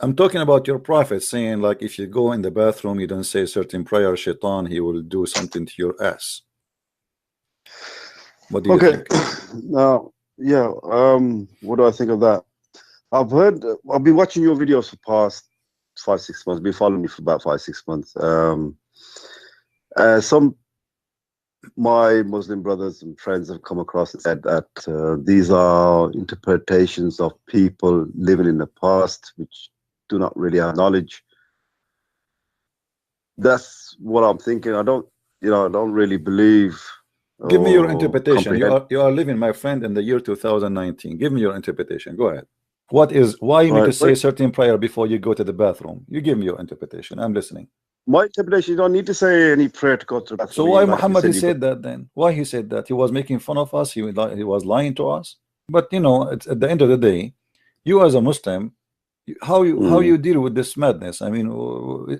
I'm talking about your prophet saying, like, if you go in the bathroom, you don't say certain prayer, shaitan, he will do something to your ass. What do you Okay. think? Now, yeah. What do I think of that? I've been watching your videos for past 5-6 months. Been following you for about 5-6 months. Some my Muslim brothers and friends have come across and said that these are interpretations of people living in the past, which do not really have knowledge. That's what I'm thinking. I don't really believe Give me your or interpretation. comprehend. You are living, my friend, in the year 2019. Give me your interpretation. Go ahead. Why you need Right. to say certain prayer before you go to the bathroom? You give me your interpretation. I'm listening. My interpretation, you don't need to say any prayer to go to the bathroom. So why Like you Muhammad he said, said that then? Why he said that? He was making fun of us. He was lying to us. But you know, it's, at the end of the day, you as a Muslim, how you deal with this madness? I mean,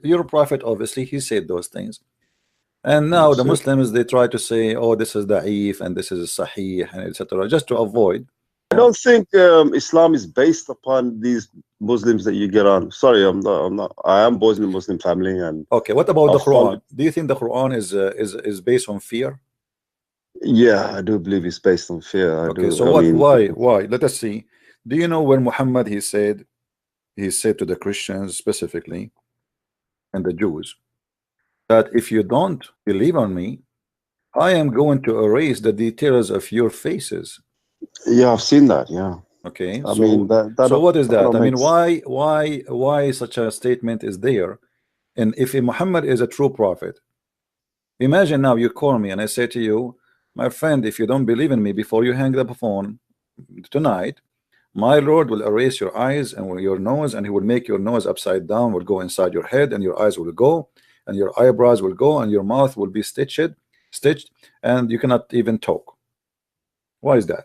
your prophet obviously he said those things, and now the So Muslims they try to say, oh, this is da'if and this is sahih and etc. just to avoid. I don't think Islam is based upon these Muslims that you get on. Sorry, I'm not. I am born in a Muslim family, and Okay, what about I the follow. Quran? Do you think the Quran is based on fear? Yeah, I do believe it's based on fear. I Okay, do. so I what? mean, Why? Let us see. Do you know when Muhammad he said to the Christians specifically and the Jews that if you don't believe on me, I am going to erase the details of your faces. yeah, I've seen that. Yeah, Okay, I mean so what is that that? don't I mean, makes. why such a statement is there? And if Muhammad is a true prophet, imagine now you call me and I say to you, my friend, if you don't believe in me before you hang up the phone tonight, my Lord will erase your eyes and your nose, and he will make your nose upside down, will go inside your head, and your eyes will go, and your eyebrows will go, and your mouth will be stitched, and you cannot even talk. Why is that?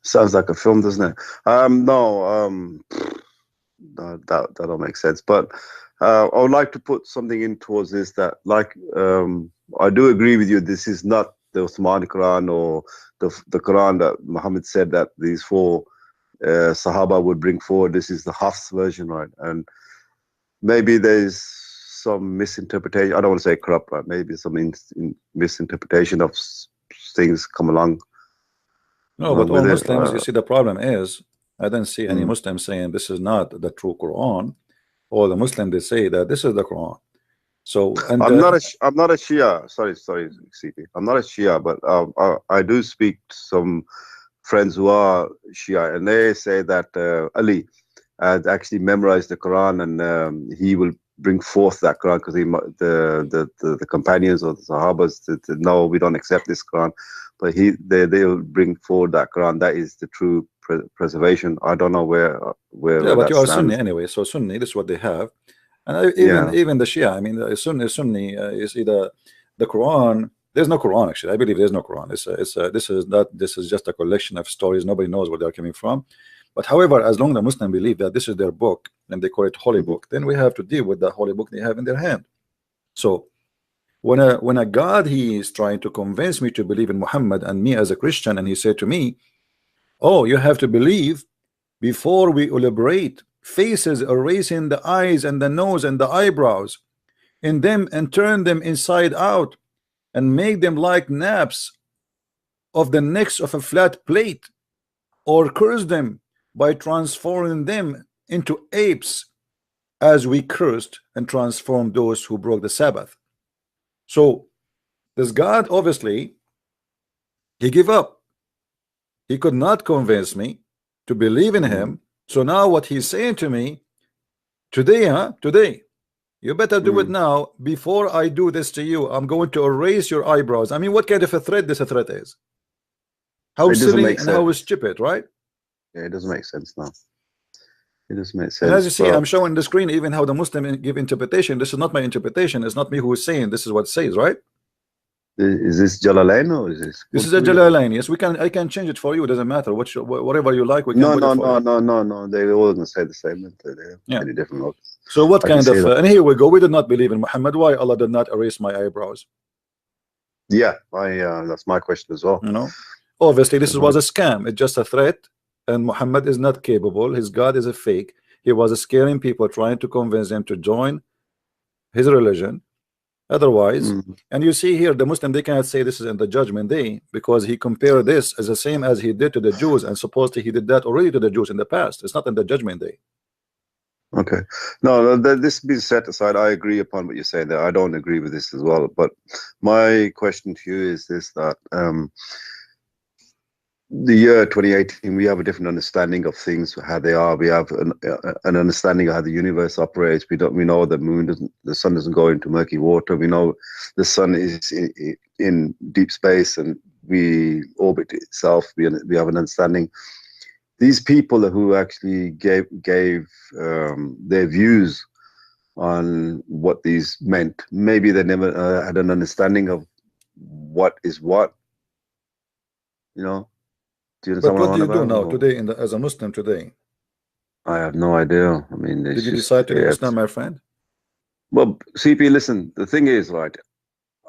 Sounds like a film, doesn't it? No, no, that don't make sense. But I would like to put something in towards this that, like, I do agree with you. This is not the Uthmani Quran or the Quran that Muhammad said that these four Sahaba would bring forward. This is the Hafs version, right? And maybe there's some misinterpretation. I don't want to say corrupt, but maybe some misinterpretation of things come along No, but all with it. Muslims, you see, the problem is, I don't see any Mm. Muslim saying this is not the true Quran. All the Muslim they say that this is the Quran. So, and I'm not a Shia. Sorry, CP. I'm not a Shia, but I do speak to some friends who are Shia, and they say that Ali had actually memorized the Quran, and he will bring forth that Quran because the companions or the Sahabas said, no, we don't accept this Quran, but they will bring forward that Quran. That is the true preservation. I don't know yeah, where but that you are Sunni stands. anyway. So Sunni, this is what they have, and Yeah. even the Shia. I mean, Sunni is either the Quran. There's no Quran actually. I believe there's no Quran. This is just a collection of stories. Nobody knows where they're coming from. But however, as long as the Muslims believe that this is their book and they call it holy book, then we have to deal with the holy book they have in their hand. So when a God he is trying to convince me to believe in Muhammad and me as a Christian, and he said to me, "Oh, you have to believe before we elaborate faces, erasing the eyes and the nose and the eyebrows in them and turn them inside out and make them like naps of the necks of a flat plate, or curse them by transforming them into apes as we cursed and transformed those who broke the Sabbath." So this God obviously he gave up. He could not convince me to believe in him. So now what he's saying to me today, today, you better do it now before I do this to you. I'm going to erase your eyebrows. I mean, what kind of a threat this a threat is? How It doesn't silly make and how sense. stupid, right? Yeah, it doesn't make sense now. It doesn't make And as you sense. see, But I'm showing the screen even how the Muslim give interpretation. This is not my interpretation. It's not me who is saying this is what it says, right? is this Jalalain or is this This is a Qurtubi or? Jalalain. Yes, we can. I can change it for you. It doesn't matter. Whatever you like, we can No, put it no, for no, you. no, no, no. They all gonna say the same. They're Yeah. very different. Look. So what I can kind see of? that. And here we go. We did not believe in Muhammad. Why Allah did not erase my eyebrows? Yeah, that's my question as well. You know, obviously this That's was my- a scam. It's just a threat, and Muhammad is not capable. His God is a fake. He was scaring people, trying to convince them to join his religion. Otherwise, and you see here, the Muslim, they cannot say this is in the judgment day, because he compared this as the same as he did to the Jews, and supposedly he did that already to the Jews in the past. It's not in the judgment day. Okay. No, this being set aside, I agree upon what you're saying there. I don't agree with this as well. But my question to you is this, that the year 2018, we have a different understanding of things, how they are. We have an understanding of how the universe operates. We know the sun doesn't go into murky water. We know the sun is in deep space and we orbit itself. We have an understanding. These people who actually gave their views on what these meant, maybe they never had an understanding of what is what, you know. Do you understand But what what do I'm you do on now about? today as a Muslim today? I have no idea. I mean, Did you decide to leave Islam, my friend? Well, CP, listen, the thing is, right,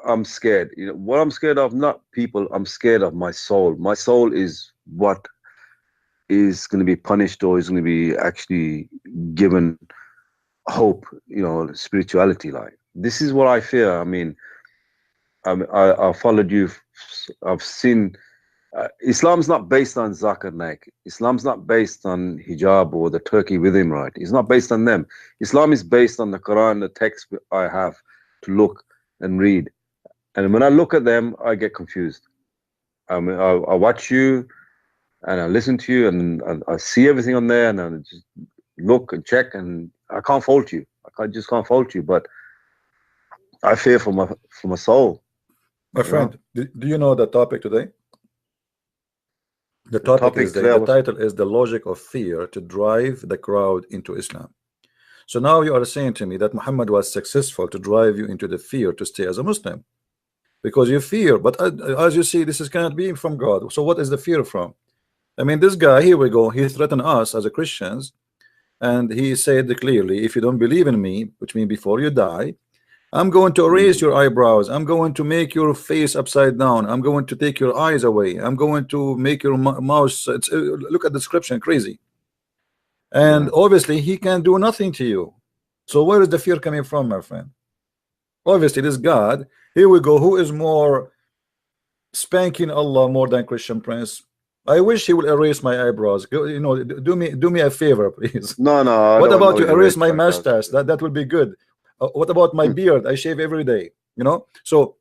I'm scared. You know, what I'm scared of, not people, I'm scared of my soul. My soul is what is going to be punished, or is going to be actually given hope, you know, spirituality. Like, this is what I fear. I mean, I followed you. I've seen Islam's not based on Zakir Naik. Islam's not based on hijab or the Turkey with him, right? It's not based on them. Islam is based on the Quran, the text I have to look and read. And when I look at them, I get confused. I mean, I watch you and I listen to you and I see everything on there and I just look and check and I can't fault you. Just can't fault you. But I fear for my soul. My friend, do you know the topic today? The The topic is the was title is the logic of fear to drive the crowd into Islam. So now you are saying to me that Muhammad was successful to drive you into the fear to stay as a Muslim, because you fear. But as you see, this is cannot be from God. So what is the fear from? I mean, this guy, here we go, he threatened us as a Christians, and he said clearly, if you don't believe in me, which means before you die, I'm going to erase your eyebrows. I'm going to make your face upside down. I'm going to take your eyes away. I'm going to make your mouth. Look at the description, crazy. And obviously, he can do nothing to you. So where is the fear coming from, my friend? Obviously, this God. Here we go. Who is more spanking Allah more than Christian Prince? I wish he will erase my eyebrows. You know, do me a favor, please. No. What about you erase my mustache? That would be good. What about my beard? I shave every day, you know. So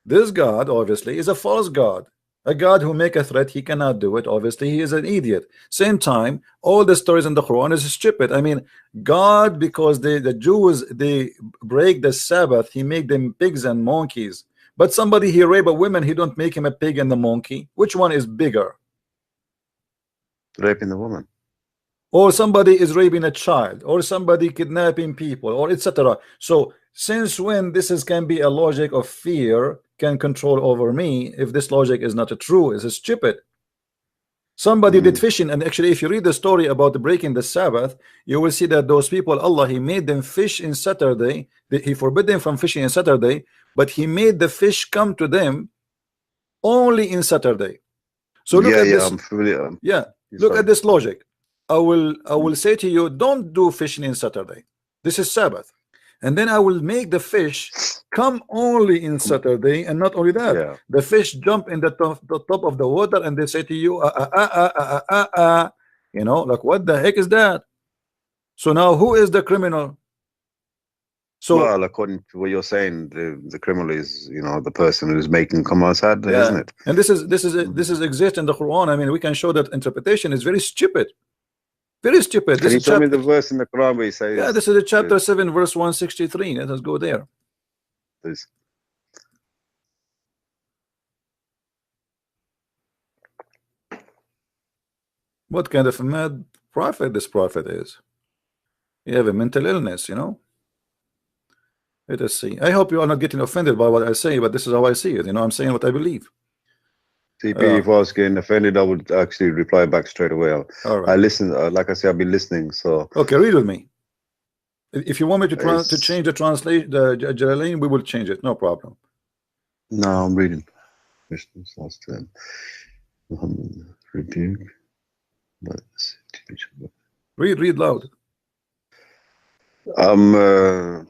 this God obviously is a false God, a God who make a threat. He cannot do it. Obviously he is an idiot. Same time, all the stories in the Quran is stupid. I mean, God, because the Jews, they break the Sabbath, he make them pigs and monkeys. But somebody he rape a woman, he don't make him a pig and a monkey. Which one is bigger? Raping the woman. Or somebody is raping a child, or somebody kidnapping people, or etc. So since when can be a logic of fear can control over me? If this logic is not true, is stupid. Somebody did fishing, and actually if you read the story about breaking the Sabbath, you will see that those people, Allah, he made them fish in Saturday. He forbid them from fishing in Saturday, but he made the fish come to them only in Saturday. So look at this. I'm familiar. Look at this logic. I will say to you, don't do fishing in Saturday. This is Sabbath. And then I will make the fish come only in Saturday, and not only that, the fish jump in the top of the water, and they say to you, you know, like, what the heck is that? So now who is the criminal? So, well, according to what you're saying, the criminal is, you know, the person who's making come outside, isn't it? And this is exist in the Quran. I mean, we can show that interpretation is very stupid. Very stupid. Can you tell me the verse in the Quran where he says? Yeah, this is chapter 7, verse 163. Let us go there. Please. What kind of a mad prophet this prophet is? You have a mental illness, you know. Let us see. I hope you are not getting offended by what I say, but this is how I see it. You know, I'm saying what I believe. CP, if I was getting offended, I would actually reply back straight away. All right. I listen, like I said, I've been listening. So okay, read with me. If you want me to change the translation, the Jalalain, we will change it. No problem. No, I'm reading. Christians last time. Muhammad rebuke. But Read loud. No,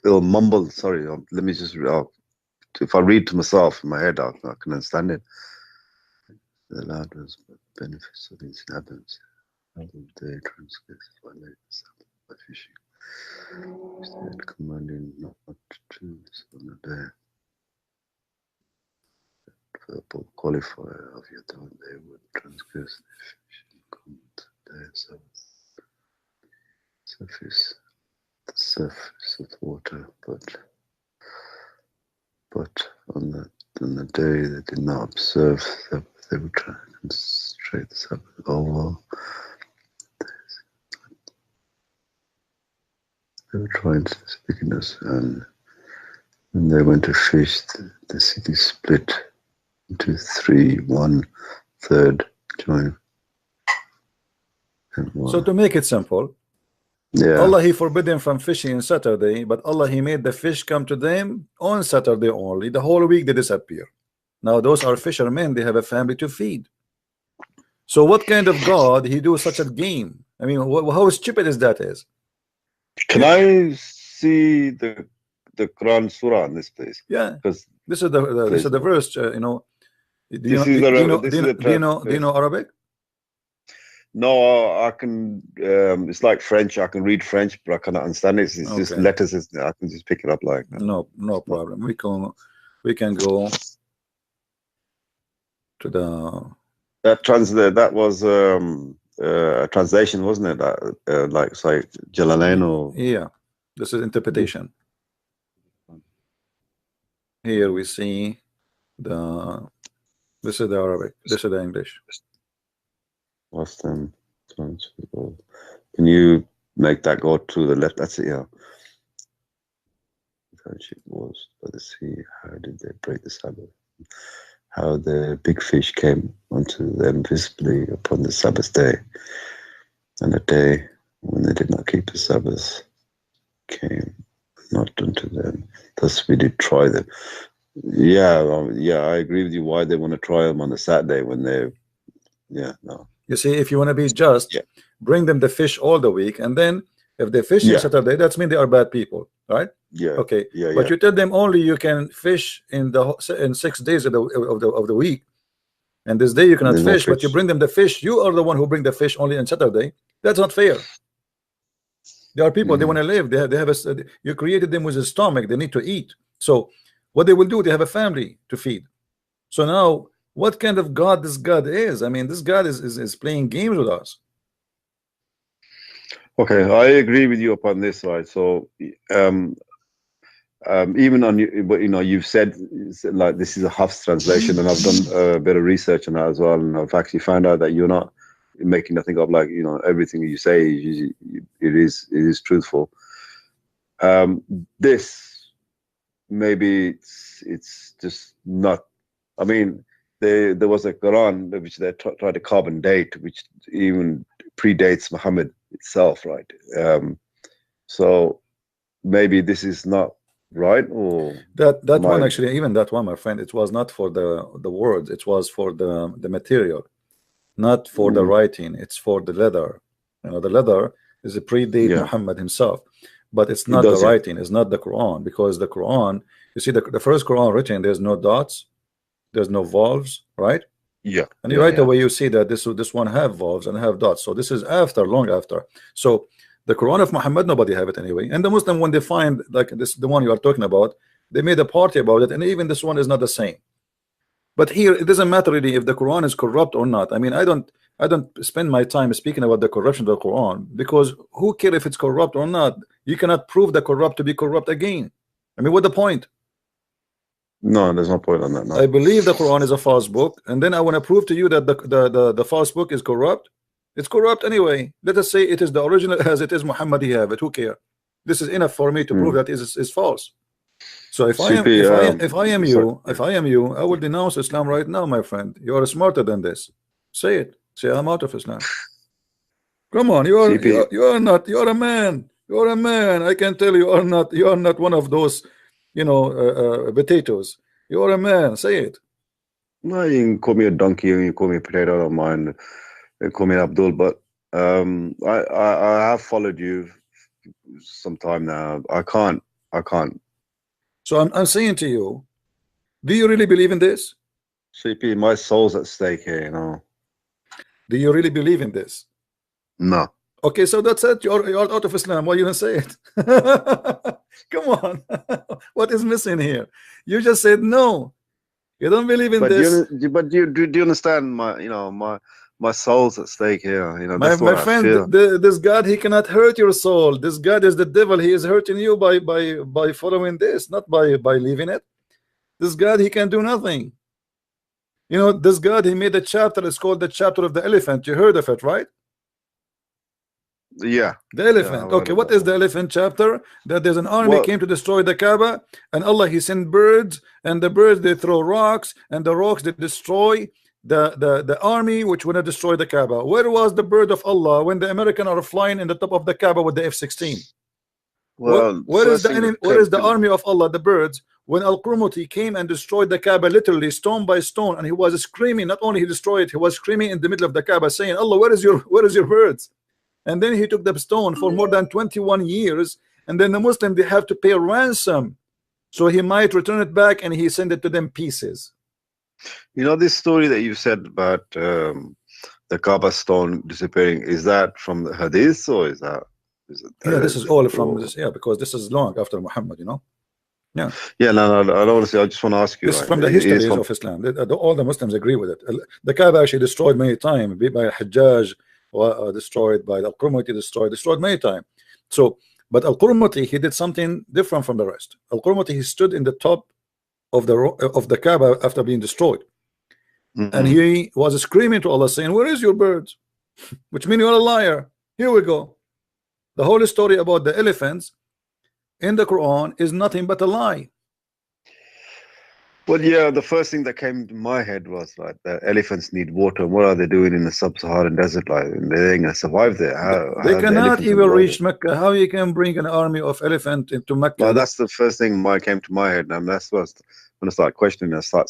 it'll mumble. Sorry, let me just. If I read to myself in my head, I can understand it. The loudness benefits of these habits. How will they transgress by fishing? Instead, commanding not to do this on a day. Verbal qualifier of your time, they would transgress the fishing command day surface, the surface of the water, but on the day they did not observe, they would try and concentrate the Sabbath. Oh well. They were trying to speakiness, and when they went to fish, the city split into three, 1/3 join. So to make it simple, yeah, Allah He forbid them from fishing on Saturday, but Allah He made the fish come to them on Saturday only. The whole week they disappear. Now those are fishermen, they have a family to feed. So what kind of God He do such a game? I mean, how stupid is that is? Can I see the Quran surah in this place? Yeah, because this is the verse. You know, do you know Arabic? No, I can. It's like French. I can read French, but I cannot understand it. It's okay. Just letters. I can just pick it up like that. No problem. We can go to the that was a translation, wasn't it? That like say Jalalain or yeah. This is interpretation. Here we see this is the Arabic. This is the English. What's them? Can you make that go to the left? That's it. Yeah. It was by the sea. How did they break the Sabbath? How the big fish came onto them visibly upon the Sabbath day, and the day when they did not keep the Sabbath came not unto them. Thus we did try them. Yeah, I agree with you. Why they want to try them on the Saturday when they, no. You see, if you want to be just, bring them the fish all the week, and then if they fish on Saturday, that's mean they are bad people, right? Yeah. Okay. But you tell them only you can fish in 6 days of the week, and this day you cannot fish. But you bring them the fish. You are the one who bring the fish only on Saturday. That's not fair. There are people they want to live. They have you created them with a stomach. They need to eat. So what they will do, they have a family to feed. So now, what kind of God this God is? I mean, this God is playing games with us. Okay, I agree with you upon this side. So, even on you've said like this is a Hafs translation, and I've done a bit of research on that as well, and I've actually found out that you're not making nothing up. Like everything you say, it is truthful. This maybe it's just not. I mean, there was a Quran which they tried to carbon date, which even predates Muhammad itself, right? So maybe this is not right, or that one actually, even that one, my friend, it was not for the words, it was for the material, not for the writing. It's for the leather. The leather is a predate Muhammad himself, but it's not the writing. It's not the Quran, because the Quran, you see, the first Quran written, there's no dots, there's no vowels, right? Yeah. And right away you see that this one have vowels and have dots. So this is after, long after. So the Quran of Muhammad, nobody have it anyway. And the Muslim, when they find like this, the one you are talking about, they made a party about it, and even this one is not the same. But here it doesn't matter really if the Quran is corrupt or not. I mean, I don't spend my time speaking about the corruption of the Quran, because who cares if it's corrupt or not? You cannot prove the corrupt to be corrupt again. I mean, what's the point? No, there's no point on that. No. I believe the Quran is a false book, and then I want to prove to you that the false book is corrupt. It's corrupt anyway. Let us say it is the original as it is Muhammad. He have it. Who care? This is enough for me to prove that is false. So if I am you, I will denounce Islam right now, my friend. You are smarter than this. Say it. Say I'm out of Islam. Come on, you are not. You are a man. You are a man. I can tell you are not. You are not one of those, potatoes. You are a man. Say it. No, you can call me a donkey, you can call me a potato. I don't mind. call me Abdul, but I have followed you some time now. I can't. So I'm saying to you, do you really believe in this? CP, my soul's at stake here, you know. Do you really believe in this? No. Okay, so that's it. You're out of Islam. Why you don't say it? Come on. What is missing here? You just said no. You don't believe in this. But do you understand my soul's at stake here? You know, that's My what I friend, feel. this God, he cannot hurt your soul. This God is the devil. He is hurting you by following this, not by leaving it. This God, he can do nothing. You know, this God, he made a chapter. It's called the chapter of the elephant. You heard of it, right? Yeah. The elephant. Yeah, okay, what is the elephant chapter? That there's an army came to destroy the Kaaba, and Allah, he sent birds, and the birds, they throw rocks, and the rocks, they destroy the army which would have destroyed the Kaaba. Where was the bird of Allah when the Americans are flying in the top of the Kaaba with the F-16? Well, where is the enemy, where is the army of Allah, the birds, when Al-Qurmuti came and destroyed the Kaaba literally stone by stone, and he was screaming, not only he destroyed it, he was screaming in the middle of the Kaaba saying, Allah, where is your birds? And then he took the stone for more than 21 years, and then the Muslim, they have to pay a ransom so he might return it back, and he sent it to them pieces. You know, this story that you said about the Kaaba stone disappearing, is that from the Hadith, or is it yeah, this is all from this, yeah, because this is long after Muhammad, you know. Yeah. Yeah, no, I don't want to say. I just want to ask you. This is from the histories of Islam. All the Muslims agree with it. The Kaaba actually destroyed many times by Hajjaj, destroyed by Al-Qurmuti, destroyed many times. So, but Al-Qurmuti, he did something different from the rest. Al-Qurmuti, he stood in the top of the Kaaba after being destroyed, and he was screaming to Allah, saying, "Where is your birds?" Which means you're a liar. Here we go. The whole story about the elephants in the Quran is nothing but a lie. Well, yeah, the first thing that came to my head was like the elephants need water. What are they doing in the sub-Saharan desert? Like they ain't gonna survive there. They cannot even reach Mecca. How you can bring an army of elephant into Mecca? Well, that's the first thing came to my head, and that's what when I started questioning. I started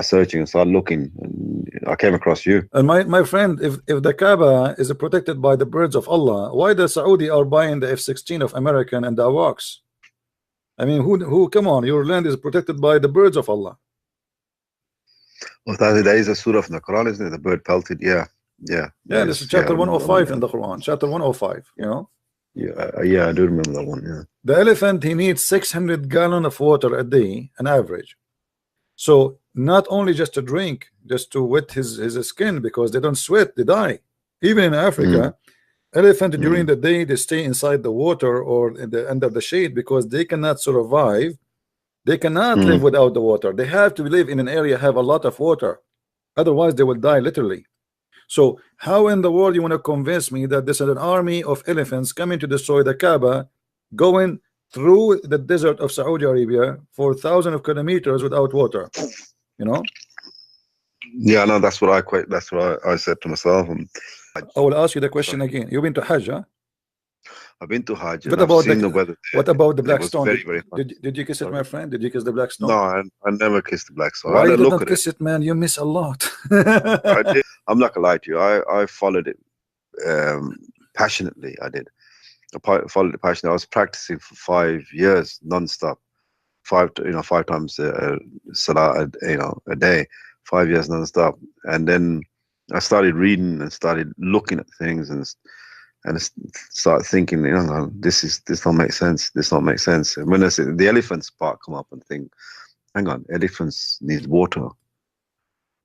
searching and started looking, and I came across you. And my friend, if the Kaaba is protected by the birds of Allah, why the Saudi are buying the F-16 of American and the AWACS? I mean, who? Come on, your land is protected by the birds of Allah. Well, there is a surah from the Quran, isn't it? The bird pelted. Yeah. This is chapter 105 in the Quran. Chapter 105. You know. Yeah, I do remember that one. Yeah. The elephant, he needs 600 gallons of water a day, an average. So not only just to drink, just to wet his skin, because they don't sweat, they die. Even in Africa, elephant during the day, they stay inside the water or in the under the shade because they cannot survive. They cannot live without the water. They have to live in an area have a lot of water, otherwise they will die literally. So how in the world you want to convince me that this is an army of elephants coming to destroy the Kaaba, going through the desert of Saudi Arabia for thousands of kilometers without water? You know. Yeah, no, that's what I said to myself. I will ask you the question again. You've been to Hajj, huh? I've been to Hajj. What about the black stone? Very did you kiss it, my friend? Did you kiss the black stone? No, I never kissed the black stone. Why I you didn't did look not at kiss it, man? You miss a lot. I did. I'm not gonna lie to you. I followed it passionately. I did. I followed it passionately. I was practicing for 5 years non-stop. 5 times salah a day. 5 years non-stop, and then I started reading and started looking at things and start thinking, this don't make sense. This don't make sense. And when I say the elephants part come up and think, hang on, elephants need water,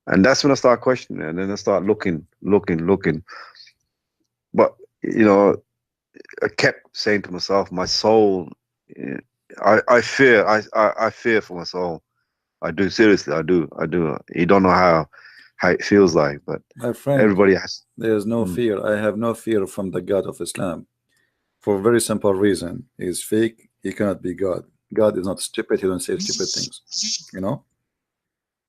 and that's when I start questioning. And then I start looking. But I kept saying to myself, my soul, I fear for my soul. I do, seriously, I do. You don't know how it feels like, but my friend, everybody has. There's no fear. I have no fear from the God of Islam, for a very simple reason. He's fake. He cannot be God. God is not stupid. He don't say stupid things. You know.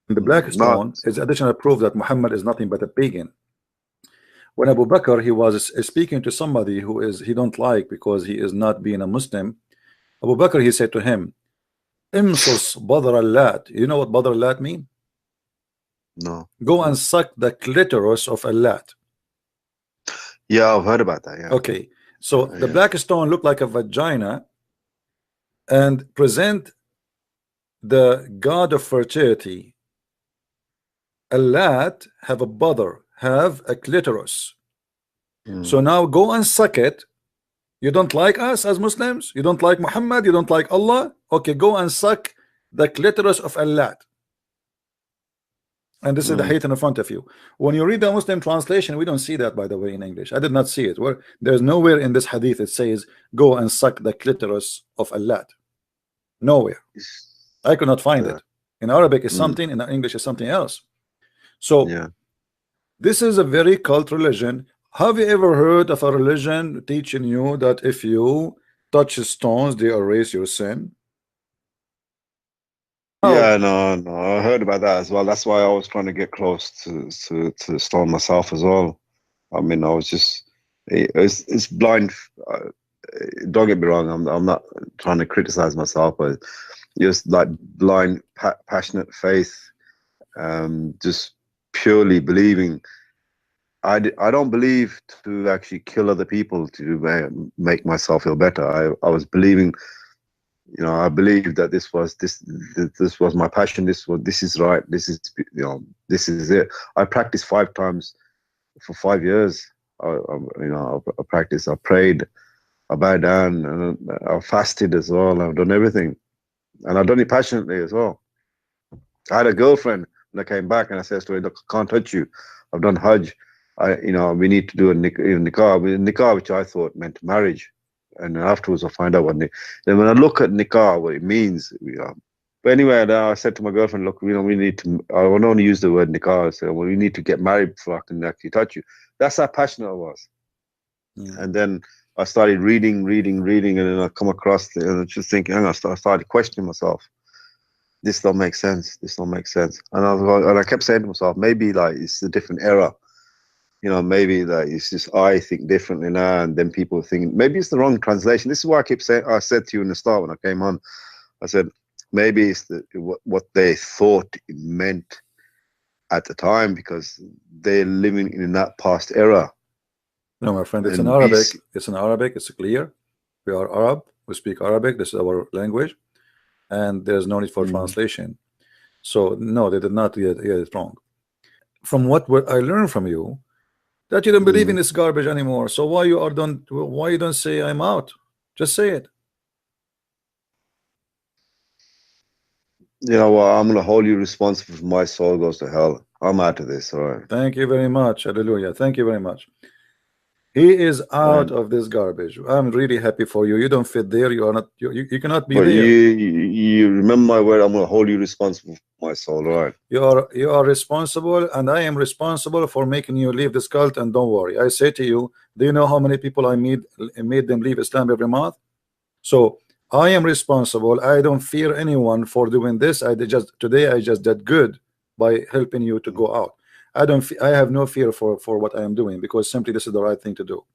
And the black stone is additional proof that Muhammad is nothing but a pagan. When Abu Bakr, he was speaking to somebody who he don't like because he is not being a Muslim, Abu Bakr, he said to him, Imsus Badr al-Lat. You know what Badr al-Lat mean? No. Go and suck the clitoris of a lat. Yeah, I've heard about that. Yeah. Okay, so the Yeah. black stone look like a vagina and present the god of fertility. A lat have a bother, have a clitoris. So now go and suck it. You don't like us as Muslims? You don't like Muhammad? You don't like Allah? Okay, go and suck the clitoris of a lat. And this is the hadith in front of you. When you read the Muslim translation, we don't see that, by the way, in English. I did not see it. Where there's nowhere in this hadith it says go and suck the clitoris of a lat. Nowhere. I could not find it. In Arabic is something, in English is something else. So this is a very cult religion. Have you ever heard of a religion teaching you that if you touch stones, they erase your sin? Yeah, no, I heard about that as well. That's why I was trying to get close to the stone myself as well. I mean, I was just, it's blind. Don't get me wrong. I'm not trying to criticize myself, but just like blind, passionate faith, just purely believing. I don't believe to actually kill other people to make myself feel better. I was believing. You know, I believe that this was my passion. This is right. This is, you know, this is it. I practiced 5 times for 5 years. I practiced. I prayed. I bowed down, and I fasted as well. I've done everything, and I've done it passionately as well. I had a girlfriend when I came back, and I said to her, "Look, I can't touch you. I've done Hajj. We need to do a nikah, which I thought meant marriage." And afterwards, I find out what then when I look at nikah, what it means. But anyway, I said to my girlfriend, "Look, we need to. I will only use the word nikah. I said, well, we need to get married before I can actually touch you." That's how passionate I was. And then I started reading, and then I come across and I just thinking, I started questioning myself. This don't make sense. This don't make sense. And I kept saying to myself, maybe like it's a different era. You know, maybe that it's just I think differently now, and then people think maybe it's the wrong translation. This is why I keep saying. I said to you in the start when I came on, I said maybe it's what they thought it meant at the time because they're living in that past era. No, my friend, it's in Arabic. It's in Arabic. It's clear. We are Arab. We speak Arabic. This is our language, and there's no need for translation. So no, they did not get it wrong. From what I learned from you, that you don't believe in this garbage anymore. So why you don't say I'm out? Just say it. You know what? I'm gonna hold you responsible if my soul goes to hell. I'm out of this. All right. Thank you very much. Hallelujah. Thank you very much. He is out of this garbage. I'm really happy for you. You don't fit there. You are not. You cannot be there. You remember my word. I'm gonna hold you responsible for my soul. All right. You are responsible, and I am responsible for making you leave this cult. And don't worry. I say to you, do you know how many people I made them leave Islam every month? So I am responsible. I don't fear anyone for doing this. Today I just did good by helping you to go out. I have no fear for what I am doing because simply this is the right thing to do.